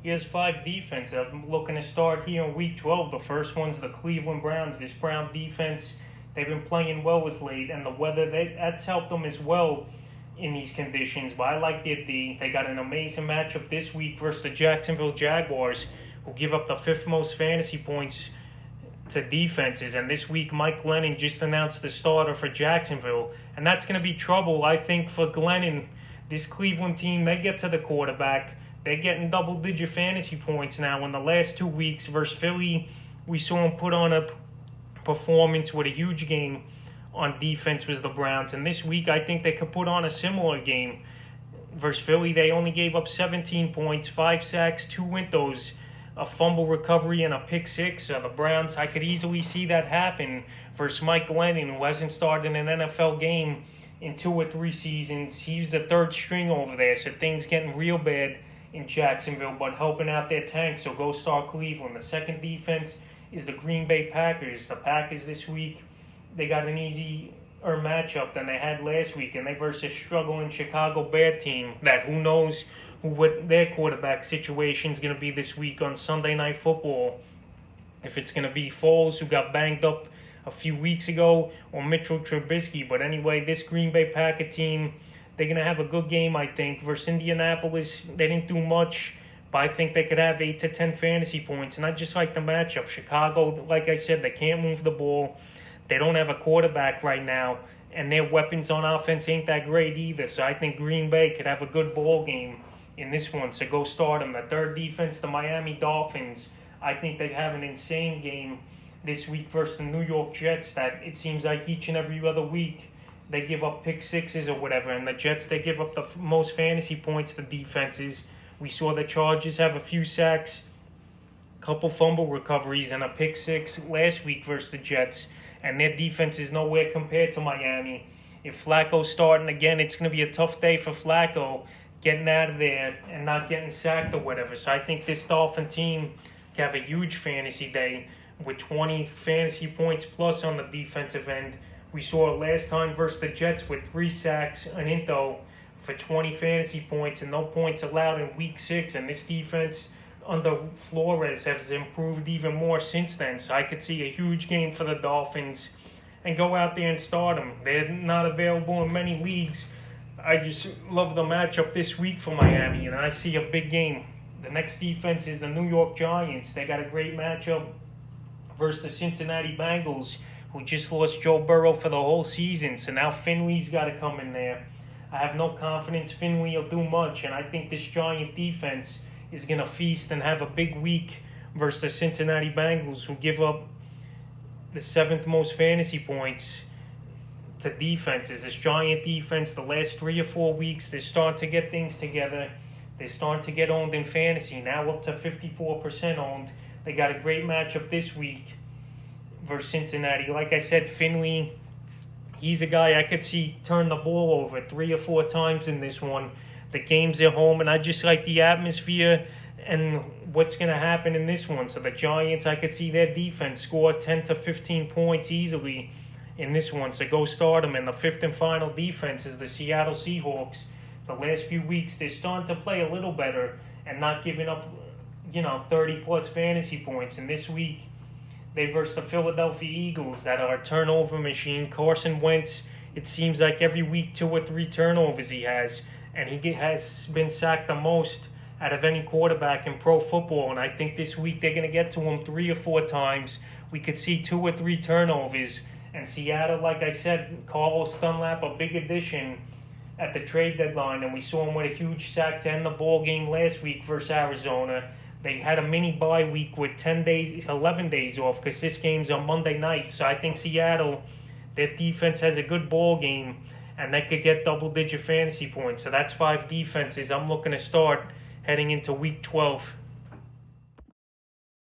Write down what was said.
He has 5 defenses. I'm looking to start here in Week 12. The first one's the Cleveland Browns. This Brown defense, they've been playing well as late, and the weather, that's helped them as well in these conditions. But I like their D. They got an amazing matchup this week versus the Jacksonville Jaguars, who give up the 5th most fantasy points to defenses. And this week, Mike Glennon just announced the starter for Jacksonville, and that's going to be trouble, I think, for Glennon. This Cleveland team, they get to the quarterback. They're getting double-digit fantasy points now. In the last 2 weeks versus Philly, we saw him put on a performance with a huge game on defense was the Browns. And this week, I think they could put on a similar game. Versus Philly, they only gave up 17 points, 5 sacks, 2 windows, a fumble recovery, and a pick six. The Browns, I could easily see that happen versus Mike Glennon, who hasn't started an NFL game in 2 or 3 seasons. He's the 3rd string over there, so things getting real bad in Jacksonville, but helping out their tank, so go start Cleveland. The second defense is the Green Bay Packers. The Packers this week, they got an easier matchup than they had last week, and they versus a struggling Chicago Bear team that who knows what their quarterback situation is going to be this week on Sunday Night Football. If it's going to be Foles, who got banged up a few weeks ago, or Mitchell Trubisky. But anyway, this Green Bay Packer team, they're going to have a good game, I think. Versus Indianapolis, they didn't do much, but I think they could have 8 to 10 fantasy points. And I just like the matchup. Chicago, like I said, they can't move the ball. They don't have a quarterback right now, and their weapons on offense ain't that great either. So I think Green Bay could have a good ball game in this one. So go start them. The third defense, the Miami Dolphins, I think they have an insane game this week versus the New York Jets that it seems like each and every other week they give up pick sixes or whatever, and the Jets, they give up the most fantasy points to defenses. We saw the Chargers have a few sacks, couple fumble recoveries, and a pick six last week versus the Jets, and their defense is nowhere compared to Miami. If Flacco's starting again, it's going to be a tough day for Flacco getting out of there and not getting sacked or whatever. So I think this Dolphin team can have a huge fantasy day with 20 fantasy points plus on the defensive end. We saw it last time versus the Jets with 3 sacks, an into for 20 fantasy points and no points allowed in Week 6. And this defense under Flores has improved even more since then. So I could see a huge game for the Dolphins and go out there and start them. They're not available in many leagues. I just love the matchup this week for Miami, and I see a big game. The next defense is the New York Giants. They got a great matchup versus the Cincinnati Bengals, who just lost Joe Burrow for the whole season. So now Finley's got to come in there. I have no confidence Finley will do much, and I think this Giant defense is going to feast and have a big week versus the Cincinnati Bengals, who give up the 7th most fantasy points to defenses. This Giant defense, the last 3 or 4 weeks, they're starting to get things together. They're starting to get owned in fantasy, now up to 54% owned. They got a great matchup this week versus Cincinnati. Like I said, Finley, he's a guy I could see turn the ball over 3 or 4 times in this one. The game's at home, and I just like the atmosphere and what's going to happen in this one. So the Giants, I could see their defense score 10 to 15 points easily in this one. So go start them. And the 5th and final defense is the Seattle Seahawks. The last few weeks, they're starting to play a little better and not giving up, 30-plus fantasy points. And this week, they versus the Philadelphia Eagles that are a turnover machine. Carson Wentz, it seems like every week 2 or 3 turnovers he has. And he has been sacked the most out of any quarterback in pro football. And I think this week they're going to get to him 3 or 4 times. We could see 2 or 3 turnovers. And Seattle, like I said, Carlos Dunlap, a big addition at the trade deadline. And we saw him with a huge sack to end the ball game last week versus Arizona. They had a mini bye week with 11 days off because this game's on Monday night. So I think Seattle, their defense has a good ball game, and they could get double-digit fantasy points. So that's 5 defenses I'm looking to start heading into Week 12.